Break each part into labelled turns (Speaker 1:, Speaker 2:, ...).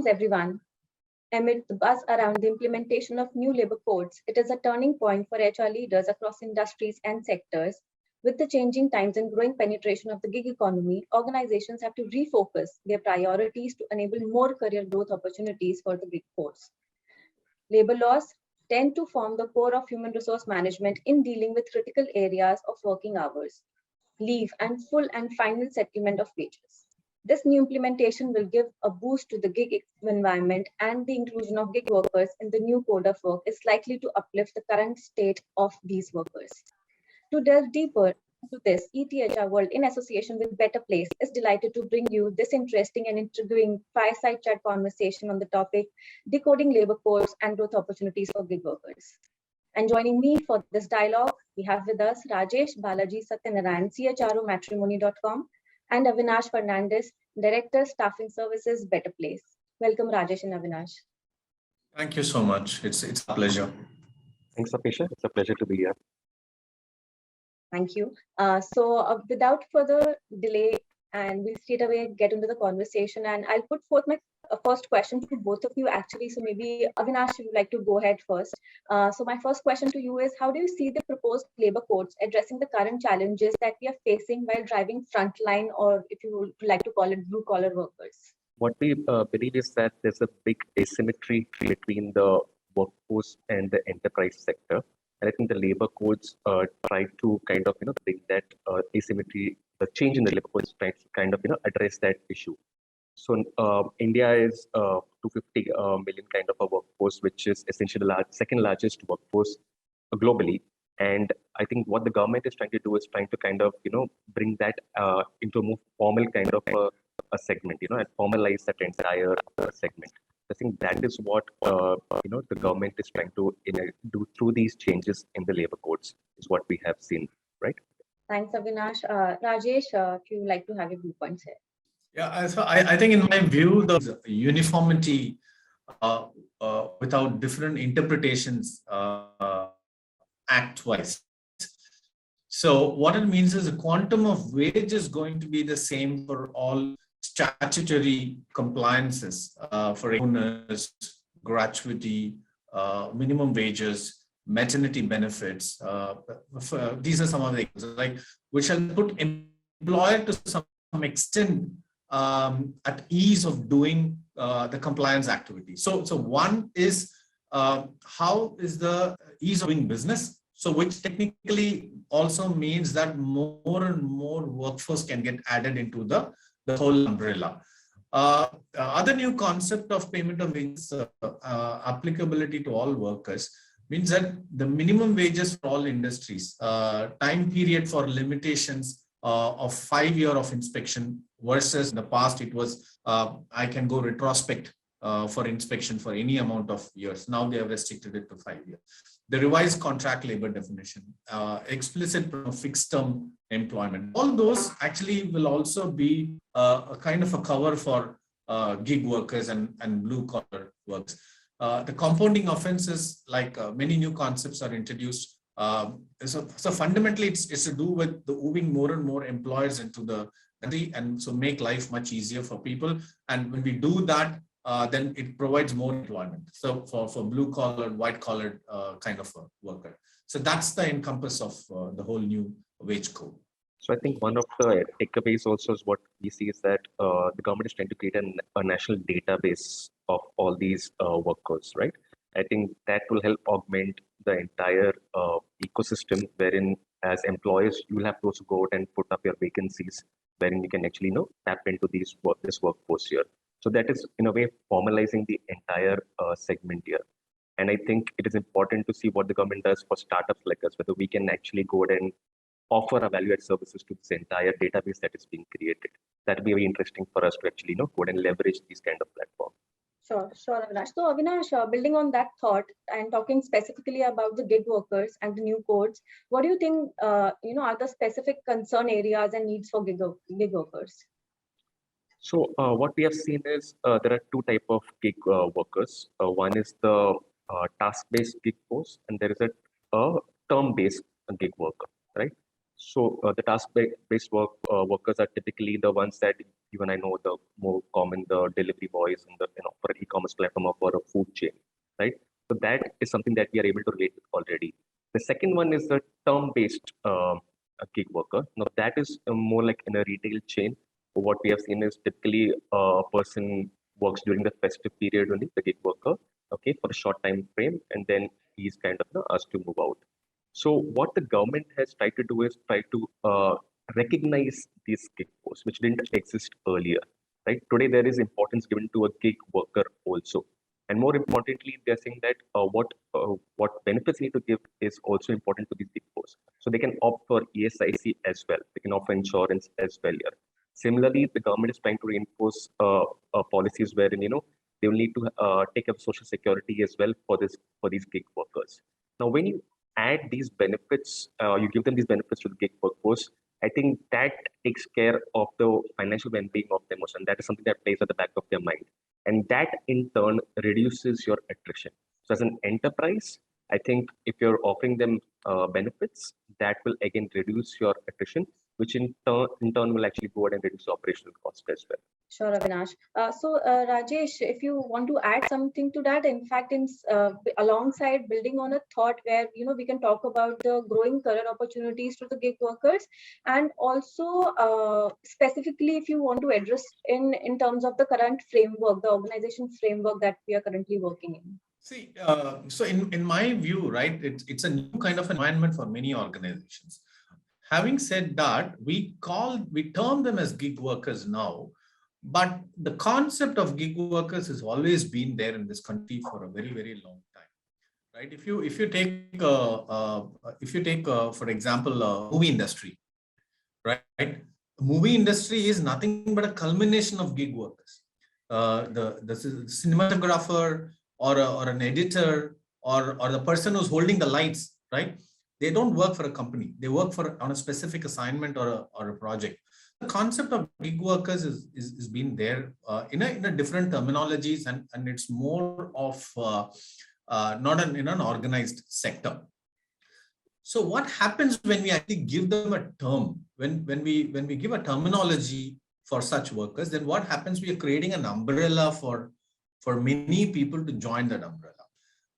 Speaker 1: everyone. Amid the buzz around the implementation of new labor codes, it is a turning point for HR leaders across industries and sectors. With the changing times and growing penetration of the gig economy, organizations have to refocus their priorities to enable more career growth opportunities for the gig force. Labor laws tend to form the core of human resource management in dealing with critical areas of working hours, leave, and full and final settlement of wages. This new implementation will give a boost to the gig environment, and the inclusion of gig workers in the new code of work is likely to uplift the current state of these workers. To delve deeper into this, ETHR World, in association with Better Place, is delighted to bring you this interesting and intriguing fireside chat conversation on the topic decoding labor codes and growth opportunities for gig workers. And joining me for this dialogue, we have with us Rajesh Balaji Sathyanarayan, CHRO matrimonycom, and Avinash Fernandez, Director, Staffing Services, Better Place. Welcome, Rajesh and Avinash.
Speaker 2: Thank you so much. It's a pleasure.
Speaker 3: Thanks, Apisha. It's a pleasure to be here.
Speaker 1: Thank you. Without further delay, and we'll straight away get into the conversation, and I'll put forth my first question to both of you actually. So maybe Avinash, if you'd like to go ahead first. So my first question to you is, how do you see the proposed labor codes addressing the current challenges that we are facing while driving frontline, or if you would like to call it blue collar workers?
Speaker 3: What we believe is that there's a big asymmetry between the workforce and the enterprise sector. And I think the labor codes try to kind of bring that asymmetry. The change in the labor codes tries to kind of address that issue. So India is 250 million kind of a workforce, which is essentially the second largest workforce globally. And I think what the government is trying to do is trying to kind of bring that into a more formal kind of a segment, and formalize that entire segment. I think that is what the government is trying to do through these changes in the labor codes, is what we have seen, right?
Speaker 1: Thanks, Avinash. Rajesh, if you would like to have your viewpoints here.
Speaker 2: Yeah, so I think in my view, the uniformity without different interpretations act-wise. So what it means is the quantum of wage is going to be the same for all statutory compliances for owners, gratuity, minimum wages, maternity benefits. These are some of the things, like, which shall put employer to some extent at ease of doing the compliance activity. So one is how is the ease of doing business? So which technically also means that more and more workforce can get added into the whole umbrella. Other new concept of payment of wages applicability to all workers means that the minimum wages for all industries, time period for limitations of 5 years of inspection versus in the past it was I can go retrospect for inspection for any amount of years. Now they have restricted it to 5 years. The revised contract labor definition, explicit fixed term employment, all those actually will also be a kind of a cover for gig workers and blue collar workers. The compounding offenses, like many new concepts are introduced. So fundamentally, it's to do with the moving more and more employers into the country, and so make life much easier for people. And when we do that, then it provides more employment. So for blue collar, white collar kind of a worker. So that's the encompass of the whole new wage code.
Speaker 3: So I think one of the takeaways also is what we see is that the government is trying to create a national database of all these workers, right? I think that will help augment the entire ecosystem, wherein as employers, you will have to also go out and put up your vacancies, wherein you can actually tap into this workforce here. So that is in a way formalizing the entire segment here. And I think it is important to see what the government does for startups like us, whether we can actually go out and offer a value-add services to this entire database that is being created. That will be very interesting for us to actually go out and leverage these kind of platforms.
Speaker 1: Sure, Avinash. So Avinash, building on that thought and talking specifically about the gig workers and the new codes, what do you think are the specific concern areas and needs for gig workers?
Speaker 3: So what we have seen is there are two types of gig workers. One is the task-based gig force, and there is a term-based gig worker, right? The task-based workers are typically the ones that even I know the more common, the delivery boys and the for an e-commerce platform or for a food chain, right? So that is something that we are able to relate with already. The second one is the term-based gig worker. Now that is more like in a retail chain. So what we have seen is typically a person works during the festive period only, the gig worker, okay, for a short time frame, and then he's kind of asked to move out. So what the government has tried to do is try to recognize these gig posts, which didn't exist earlier. Right today, there is importance given to a gig worker also, and more importantly, they're saying that what benefits need to give is also important to these gig posts. So they can opt for ESIC as well. They can offer insurance as well here. Similarly, the government is trying to reinforce policies wherein they will need to take up social security as well for these gig workers. Now, when you add these benefits, you give them these benefits to the gig workforce, I think that takes care of the financial well-being of them, and that is something that plays at the back of their mind. And that in turn reduces your attrition. So as an enterprise, I think if you're offering them benefits, that will again reduce your attrition, which in turn will actually go ahead and reduce operational cost as well.
Speaker 1: Sure, Avinash. Rajesh, if you want to add something to that, in fact, alongside building on a thought where we can talk about the growing career opportunities to the gig workers, and also specifically if you want to address in terms of the current framework, the organization framework that we are currently working in.
Speaker 2: See, so in my view, right, it's a new kind of environment for many organizations. Having said that, we term them as gig workers now. But the concept of gig workers has always been there in this country for a very, very long time, right? If you take for example movie industry, right? The movie industry is nothing but a culmination of gig workers. The cinematographer or an editor or the person who's holding the lights, right? They don't work for a company. They work on a specific assignment or a project. The concept of gig workers is been there in a different terminologies, and it's more of not in an organized sector. So what happens when we actually give them a term, when we give a terminology for such workers, then what happens? We are creating an umbrella for many people to join that umbrella.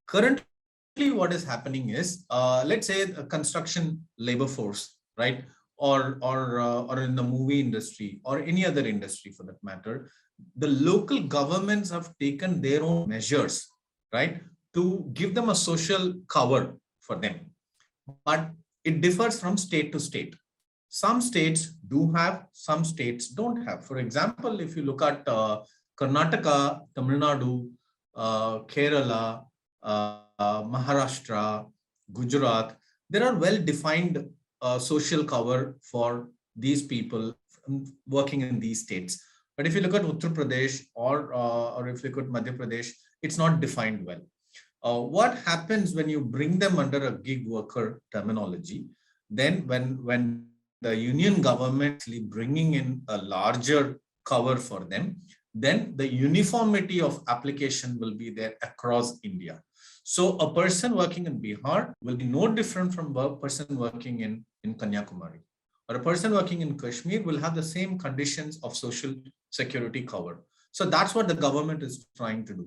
Speaker 2: Currently, what is happening is, let's say a construction labor force, right? Or in the movie industry or any other industry for that matter, the local governments have taken their own measures, right, to give them a social cover for them. But it differs from state to state. Some states do have, some states don't have. For example, if you look at Karnataka, Tamil Nadu, Kerala, Maharashtra, Gujarat, there are well-defined social cover for these people working in these states. But if you look at Uttar Pradesh or if you look at Madhya Pradesh, it's not defined well. What happens when you bring them under a gig worker terminology? Then when the union government is bringing in a larger cover for them, then the uniformity of application will be there across India. So a person working in Bihar will be no different from a person working in Kanyakumari, or a person working in Kashmir will have the same conditions of social security cover. So that's what the government is trying to do.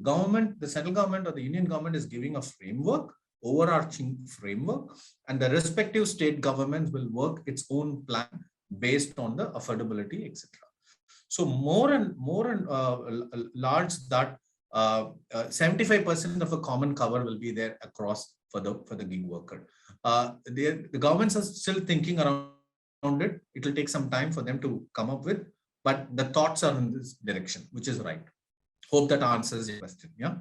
Speaker 2: The central government or the union government is giving a framework, overarching framework, and the respective state governments will work its own plan based on the affordability, etc. So more and large that 75% of a common cover will be there across for the gig worker. The governments are still thinking around it. It will take some time for them to come up with, but the thoughts are in this direction, which is right. Hope that answers your question. Yeah.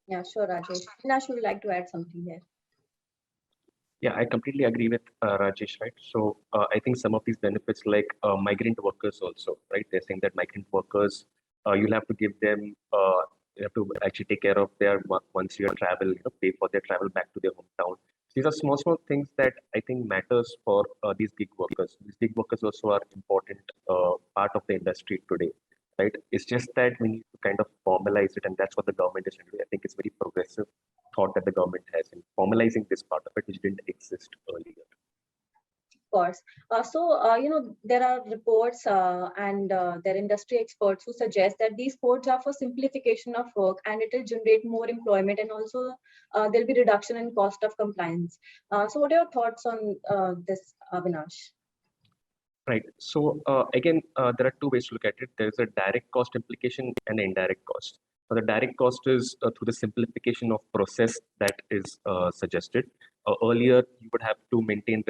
Speaker 1: Yeah, sure, Rajesh. Nash, would you like to add something here?
Speaker 3: Yeah, I completely agree with Rajesh, right? So I think some of these benefits like migrant workers also, right? They're saying that migrant workers, you'll have to give them, you have to actually take care of their once you travel, pay for their travel back to their hometown. These are small things that I think matters for these gig workers. These gig workers also are important part of the industry today, right? It's just that we need to kind of formalize it, and that's what the government is doing. I think it's very progressive thought that the government has in formalizing this part of it, which didn't exist earlier.
Speaker 1: course. There are reports and there are industry experts who suggest that these codes are for simplification of work, and it will generate more employment, and also there'll be reduction in cost of compliance. So what are your thoughts on this, Avinash?
Speaker 3: Right. So again, there are two ways to look at it. There's a direct cost implication and indirect cost. Now, the direct cost is through the simplification of process that is suggested. Earlier, you would have to maintain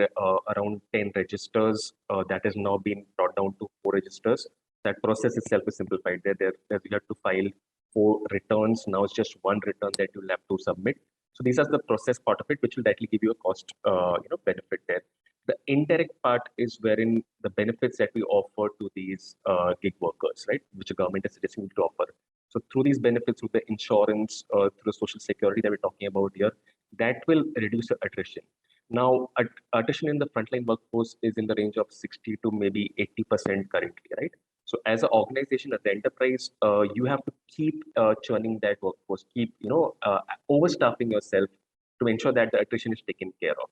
Speaker 3: around 10 registers. That has now been brought down to 4 registers. That process itself is simplified. There you have to file 4 returns. Now it's just 1 return that you'll have to submit. So these are the process part of it, which will directly give you a cost benefit there. The indirect part is wherein the benefits that we offer to these gig workers, right, which the government is suggesting to offer. So through these benefits, through the insurance, through the social security that we're talking about here, that will reduce the attrition. Now, attrition in the frontline workforce is in the range of 60 to maybe 80% currently, right? So as an organization, as an enterprise, you have to keep churning that workforce, keep overstaffing yourself to ensure that the attrition is taken care of.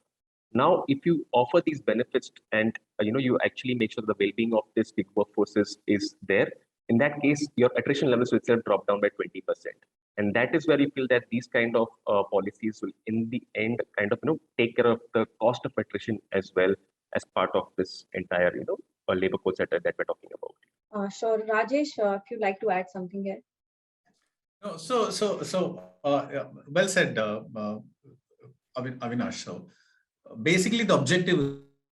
Speaker 3: Now, if you offer these benefits and you actually make sure the well-being of this big workforce is there, in that case, your attrition levels will itself drop down by 20%. And that is where we feel that these kind of policies will, in the end, kind of take care of the cost of attrition as well as part of this entire labor code that we're talking about.
Speaker 1: Sure, Rajesh, if you'd like to add something here.
Speaker 2: No, well said, Avinash. So basically, the objective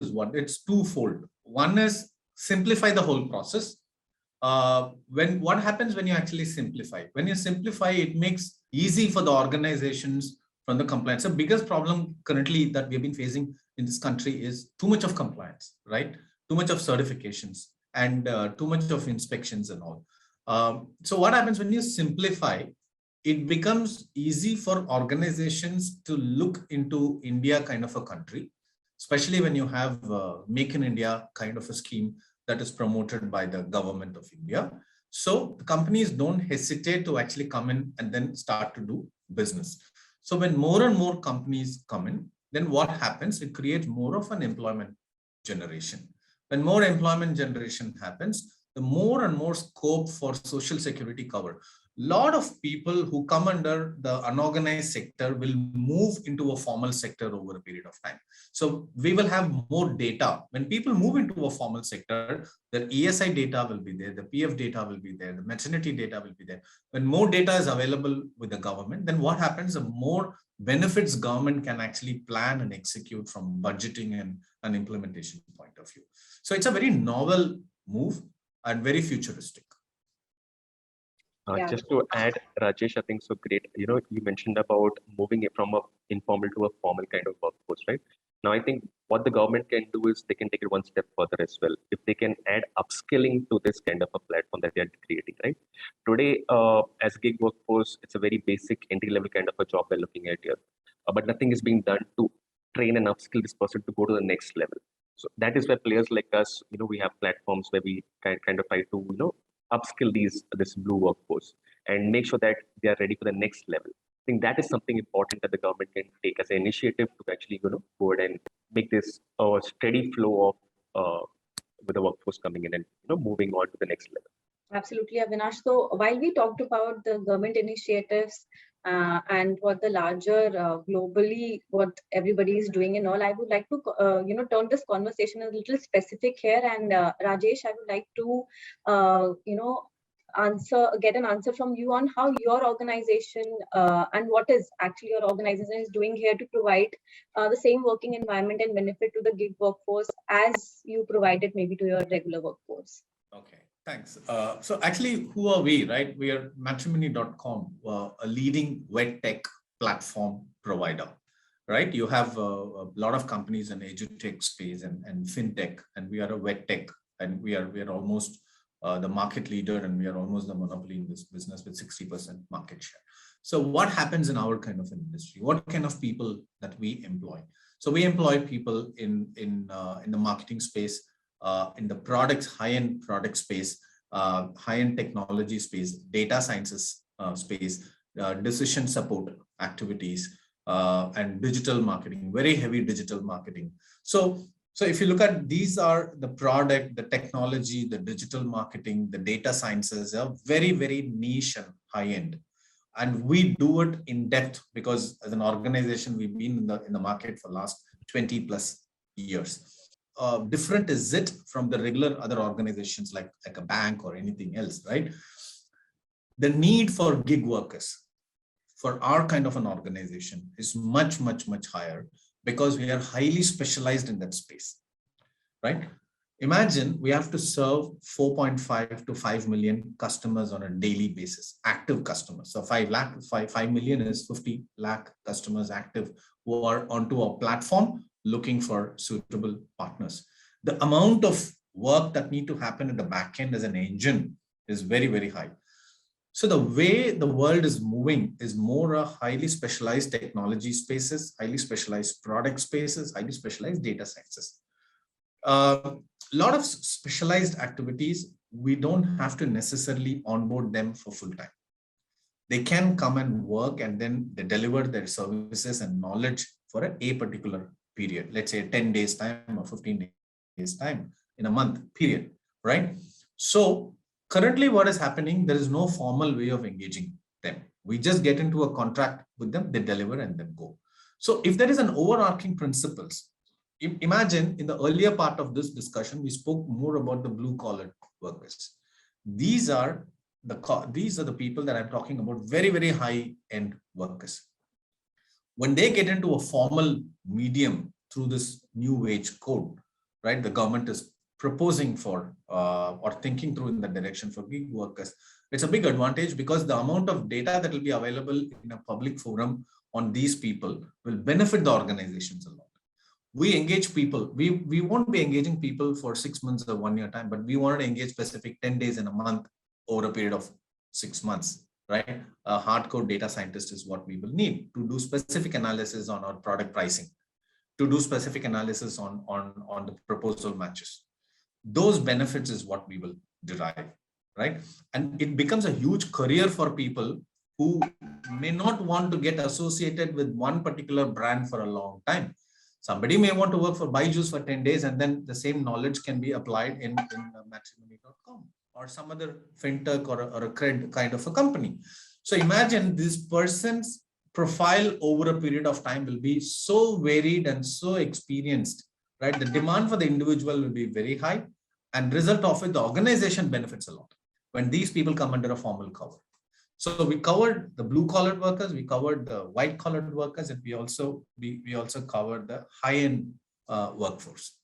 Speaker 2: is what? It's twofold. One is simplify the whole process. What happens when you actually simplify? When you simplify, it makes easy for the organizations from the compliance. The biggest problem currently that we have been facing in this country is too much of compliance, right? Too much of certifications and too much of inspections and all. So what happens when you simplify? It becomes easy for organizations to look into India kind of a country, especially when you have Make in India kind of a scheme that is promoted by the government of India. So the companies don't hesitate to actually come in and then start to do business. So when more and more companies come in, then what happens? It creates more of an employment generation. When more employment generation happens, the more and more scope for social security cover. Lot of people who come under the unorganized sector will move into a formal sector over a period of time. So we will have more data. When people move into a formal sector, the ESI data will be there, the PF data will be there, the maternity data will be there. When more data is available with the government, then what happens? The more benefits government can actually plan and execute from budgeting and an implementation point of view. So it's a very novel move and very futuristic.
Speaker 3: Just to add, Rajesh, I think so great. You mentioned about moving it from a informal to a formal kind of workforce, right? Now, I think what the government can do is they can take it one step further as well. If they can add upskilling to this kind of a platform that they are creating, right? Today, as gig workforce, it's a very basic entry-level kind of a job we're looking at here. But nothing is being done to train and upskill this person to go to the next level. So that is where players like us, we have platforms where we kind of try to, upskill this blue workforce and make sure that they are ready for the next level. I think that is something important that the government can take as an initiative to actually go ahead and make this a steady flow of with the workforce coming in and moving on to the next level.
Speaker 1: Absolutely, Avinash. So while we talked about the government initiatives and what the larger globally, what everybody is doing and all, I would like to turn this conversation a little specific here. And Rajesh, I would like to get an answer from you on how your organization and what is actually your organization is doing here to provide the same working environment and benefit to the gig workforce as you provided maybe to your regular workforce.
Speaker 2: Okay. Thanks. So actually, who are we, right? We are matrimony.com, a leading web tech platform provider, right? You have a lot of companies in edutech space and fintech, and we are a web tech, and we are almost the market leader, and we are almost the monopoly in this business with 60% market share. So what happens in our kind of industry? What kind of people that we employ? So we employ people in the marketing space, in the products, high-end product space, high-end technology space, data sciences space, decision support activities, and digital marketing, very heavy digital marketing. So So if you look at, these are the product, the technology, the digital marketing, the data sciences are very, very niche and high end. And we do it in depth because as an organization, we've been in the market for last 20 plus years. Different is it from the regular other organizations like a bank or anything else, right? The need for gig workers for our kind of an organization is much, much, much higher because we are highly specialized in that space, right? Imagine we have to serve 4.5 to 5 million customers on a daily basis, active customers. So 5 million is 50 lakh customers active who are onto our platform looking for suitable partners. The amount of work that need to happen at the back end as an engine is very, very high. So the way the world is moving is more a highly specialized technology spaces, highly specialized product spaces, highly specialized data sciences. A lot of specialized activities, we don't have to necessarily onboard them for full time. They can come and work and then they deliver their services and knowledge for a particular period. Let's say 10 days time or 15 days time in a month period, right? So currently what is happening, there is no formal way of engaging them. We just get into a contract with them, they deliver and then go. So if there is an overarching principles, imagine in the earlier part of this discussion, we spoke more about the blue collar workers. These are the people that I'm talking about, very, very high end workers. When they get into a formal medium through this new wage code, right, the government is proposing for or thinking through in that direction for gig workers, it's a big advantage because the amount of data that will be available in a public forum on these people will benefit the organizations a lot. We engage people. We won't be engaging people for 6 months or 1 year time, but we want to engage specific 10 days in a month over a period of 6 months, right? A hardcore data scientist is what we will need to do specific analysis on our product pricing, to do specific analysis on the proposal matches. Those benefits is what we will derive, right? And it becomes a huge career for people who may not want to get associated with one particular brand for a long time. Somebody may want to work for Byju's for 10 days and then the same knowledge can be applied in matrimonycom or some other fintech or a cred kind of a company. So imagine this person's profile over a period of time will be so varied and so experienced, right? The demand for the individual will be very high and result of it, the organization benefits a lot when these people come under a formal cover. So we covered the blue collar workers, we covered the white collar workers, and we also covered the high end workforce.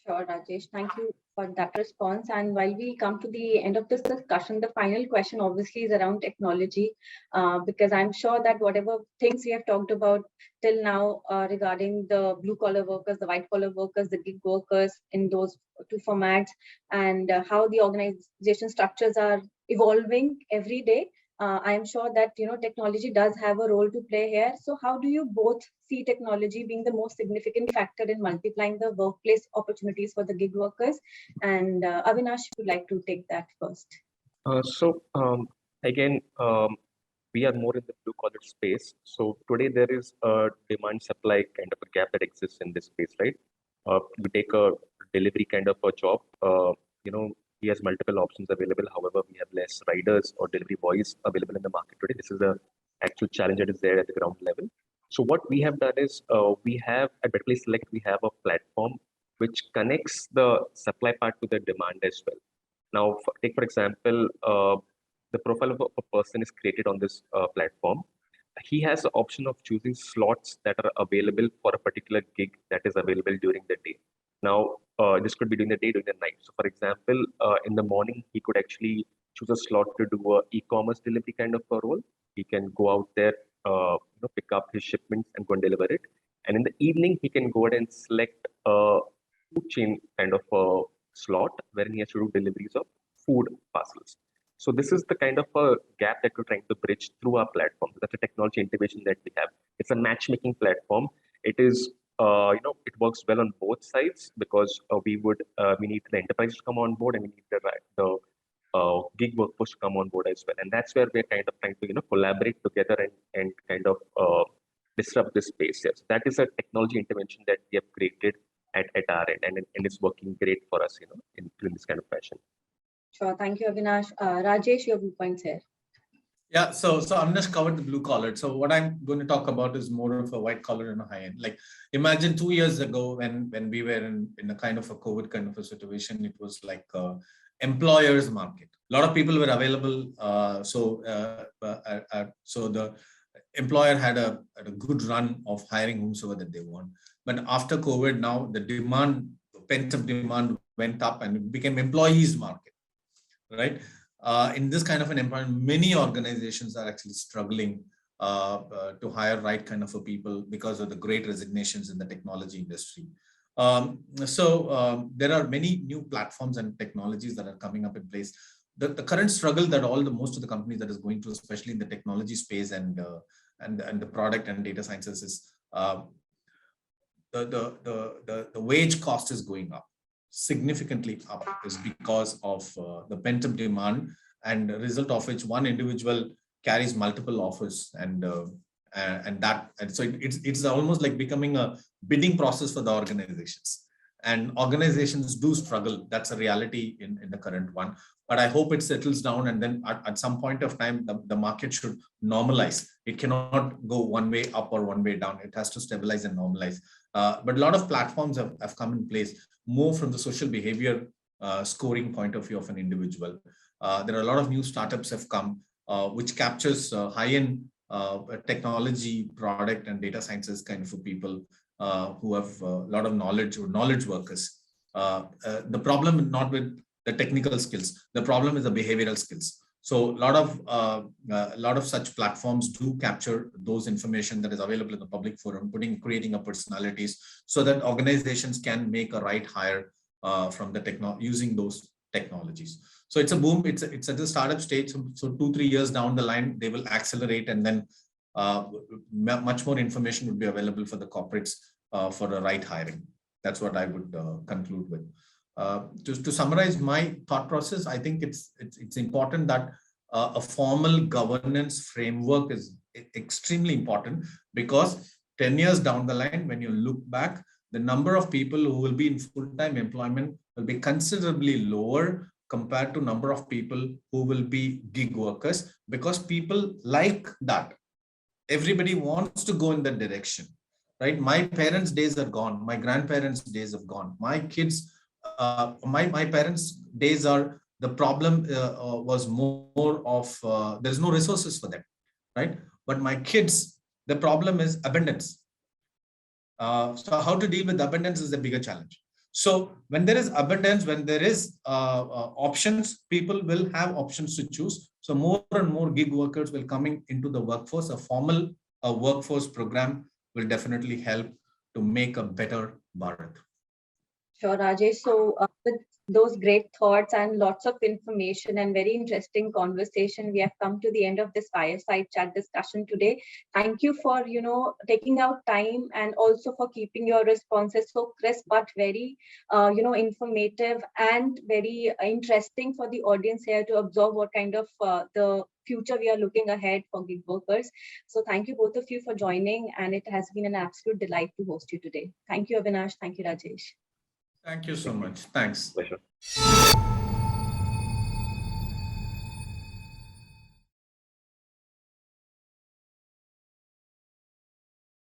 Speaker 1: Sure, Rajesh. Thank you for that response. And while we come to the end of this discussion, the final question obviously is around technology, because I'm sure that whatever things we have talked about till now regarding the blue collar workers, the white collar workers, the gig workers in those two formats, and how the organization structures are evolving every day. I am sure that technology does have a role to play here. So how do you both see technology being the most significant factor in multiplying the workplace opportunities for the gig workers? And Avinash would like to take that first.
Speaker 3: Again, we are more in the blue collar space. So today there is a demand supply kind of a gap that exists in this space, right? You take a delivery kind of a job, he has multiple options available. However, we have less riders or delivery boys available in the market today. This is the actual challenge that is there at the ground level. So what we have done is we have at Better Place Select, we have a platform which connects the supply part to the demand as well. Now, take for example, the profile of a person is created on this platform. He has the option of choosing slots that are available for a particular gig that is available during the day. Now, this could be during the day, during the night. So for example, in the morning, he could actually choose a slot to do a e-commerce delivery kind of a role. He can go out there, pick up his shipments and go and deliver it. And in the evening, he can go ahead and select a food chain kind of a slot wherein he has to do deliveries of food parcels. So this is the kind of a gap that we're trying to bridge through our platform. That's a technology integration that we have. It's a matchmaking platform. It is, it works well on both sides because we need the enterprise to come on board and we need the gig workforce to come on board as well. And that's where we're kind of trying to, collaborate together and kind of disrupt this space. Yes, that is a technology intervention that we have created at our end, and it's working great for us, in this kind of fashion.
Speaker 1: Sure. Thank you, Avinash. Rajesh, your viewpoints here.
Speaker 2: Yeah, so Avinash covered the blue collar. So what I'm going to talk about is more of a white collar and a high end. Like imagine 2 years ago when we were in a kind of a COVID kind of a situation, it was like employers market. A lot of people were available. So the employer had a good run of hiring whomsoever that they want. But after COVID, now the demand, pent-up demand went up and it became employees market, right? In this kind of an environment, many organizations are actually struggling to hire right kind of a people because of the great resignations in the technology industry. There are many new platforms and technologies that are coming up in place. The current struggle that most of the companies that is going through, especially in the technology space and the product and data sciences, is the wage cost is going up, significantly up, is because of the pent-up demand, and the result of which one individual carries multiple offers, and so it's almost like becoming a bidding process for the organizations, and organizations do struggle. That's a reality in the current one, but I hope it settles down, and then at some point of time the market should normalize. It cannot go one way up or one way down. It has to stabilize and normalize. But a lot of platforms have come in place more from the social behavior scoring point of view of an individual. There are a lot of new startups have come which captures high-end technology, product and data sciences kind of people who have a lot of knowledge, or knowledge workers. The problem not with the technical skills, the problem is the behavioral skills. So a lot of such platforms do capture those information that is available in the public forum, creating a personalities, so that organizations can make a right hire from the using those technologies. So it's a boom. It's at the startup stage. So 2-3 years down the line, they will accelerate, and then much more information would be available for the corporates for the right hiring. That's what I would conclude with. To summarize my thought process, I think it's important that a formal governance framework is extremely important, because 10 years down the line, when you look back, the number of people who will be in full-time employment will be considerably lower compared to number of people who will be gig workers, because people like that. Everybody wants to go in that direction, right? My parents' days are gone. My grandparents' days have gone. My kids, my parents' days are, the problem was more of there's no resources for them, right? But my kids, the problem is abundance. So how to deal with abundance is a bigger challenge. So when there is abundance, when there is options, people will have options to choose. So more and more gig workers will coming into the workforce. A formal workforce program will definitely help to make a better Bharat.
Speaker 1: Sure, Rajesh. So with those great thoughts and lots of information and very interesting conversation, we have come to the end of this fireside chat discussion today. Thank you for, taking out time, and also for keeping your responses so crisp, but very, informative and very interesting for the audience here to observe what kind of the future we are looking ahead for gig workers. So thank you both of you for joining, and it has been an absolute delight to host you today. Thank you, Avinash. Thank you, Rajesh.
Speaker 2: Thank you so much. Thanks.
Speaker 3: Pleasure.